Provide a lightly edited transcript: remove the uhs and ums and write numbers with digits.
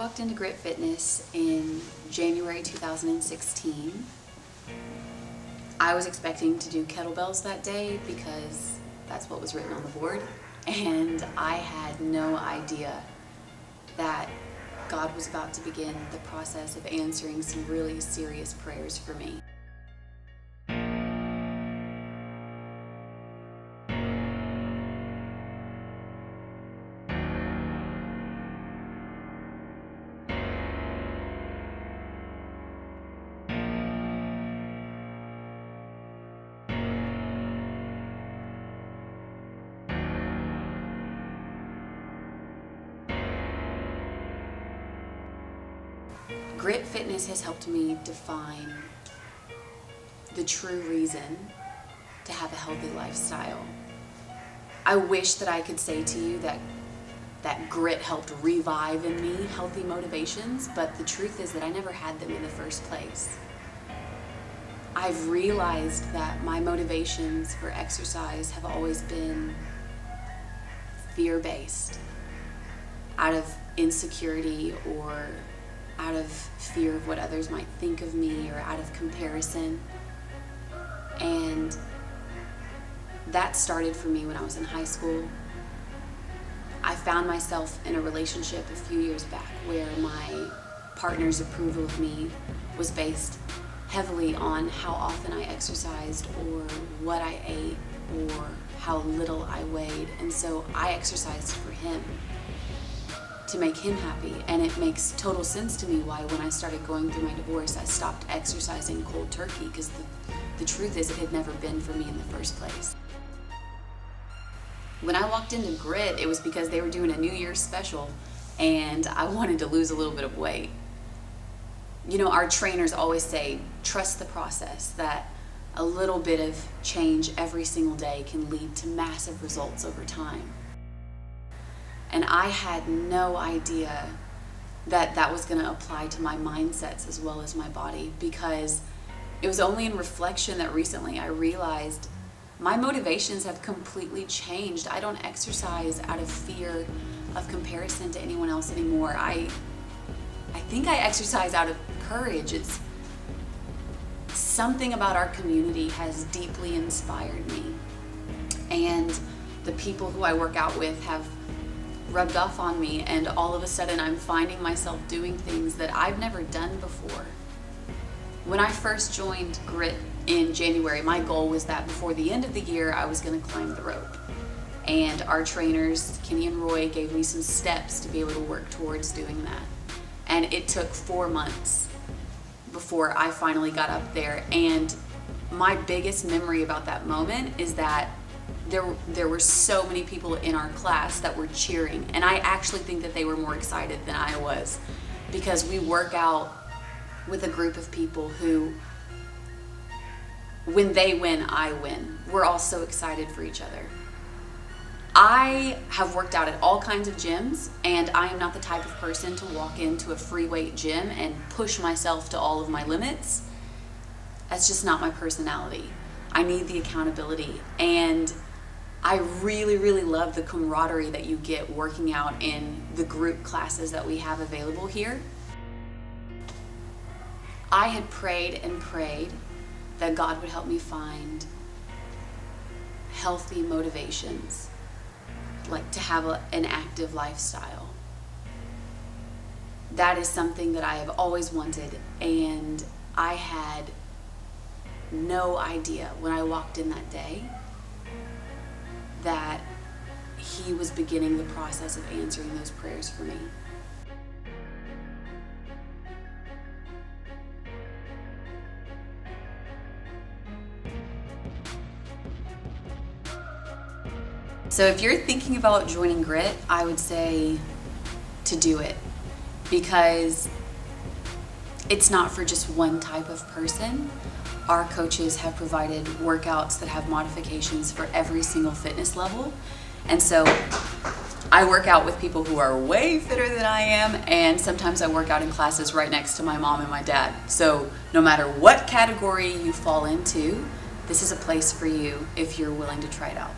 walked into Grit Fitness in January 2016. I was expecting to do kettlebells that day because that's what was written on the board, and I had no idea that God was about to begin the process of answering some really serious prayers for me. Grit Fitness has helped me define the true reason to have a healthy lifestyle. I wish that I could say to you that grit helped revive in me healthy motivations, but the truth is that I never had them in the first place. I've realized that my motivations for exercise have always been fear-based, out of insecurity or out of fear of what others might think of me, or out of comparison. And that started for me when I was in high school. I found myself in a relationship a few years back where my partner's approval of me was based heavily on how often I exercised or what I ate or how little I weighed. And so I exercised for him, to make him happy. And it makes total sense to me why when I started going through my divorce, I stopped exercising cold turkey, because the truth is it had never been for me in the first place. When I walked into Grit, it was because they were doing a New Year's special and I wanted to lose a little bit of weight. You know, our trainers always say, trust the process, that a little bit of change every single day can lead to massive results over time. And I had no idea that that was going to apply to my mindsets as well as my body, because it was only in reflection that recently I realized my motivations have completely changed. I don't exercise out of fear of comparison to anyone else anymore. I think I exercise out of courage. It's something about our community has deeply inspired me, and the people who I work out with have rubbed off on me, and all of a sudden I'm finding myself doing things that I've never done before. When I first joined Grit in January, my goal was that before the end of the year I was going to climb the rope, and our trainers Kenny and Roy gave me some steps to be able to work towards doing that. And it took 4 months before I finally got up there, and my biggest memory about that moment is that there were so many people in our class that were cheering, and I actually think that they were more excited than I was, because we work out with a group of people who, when they win, I win. We're all so excited for each other. I have worked out at all kinds of gyms, and I am not the type of person to walk into a free weight gym and push myself to all of my limits. That's just not my personality. I need the accountability, and I really, really love the camaraderie that you get working out in the group classes that we have available here. I had prayed and prayed that God would help me find healthy motivations, like to have an active lifestyle. That is something that I have always wanted, and I had no idea when I walked in that day that He was beginning the process of answering those prayers for me. So if you're thinking about joining Grit, I would say to do it, because it's not for just one type of person. Our coaches have provided workouts that have modifications for every single fitness level. And so I work out with people who are way fitter than I am, and sometimes I work out in classes right next to my mom and my dad. So no matter what category you fall into, this is a place for you if you're willing to try it out.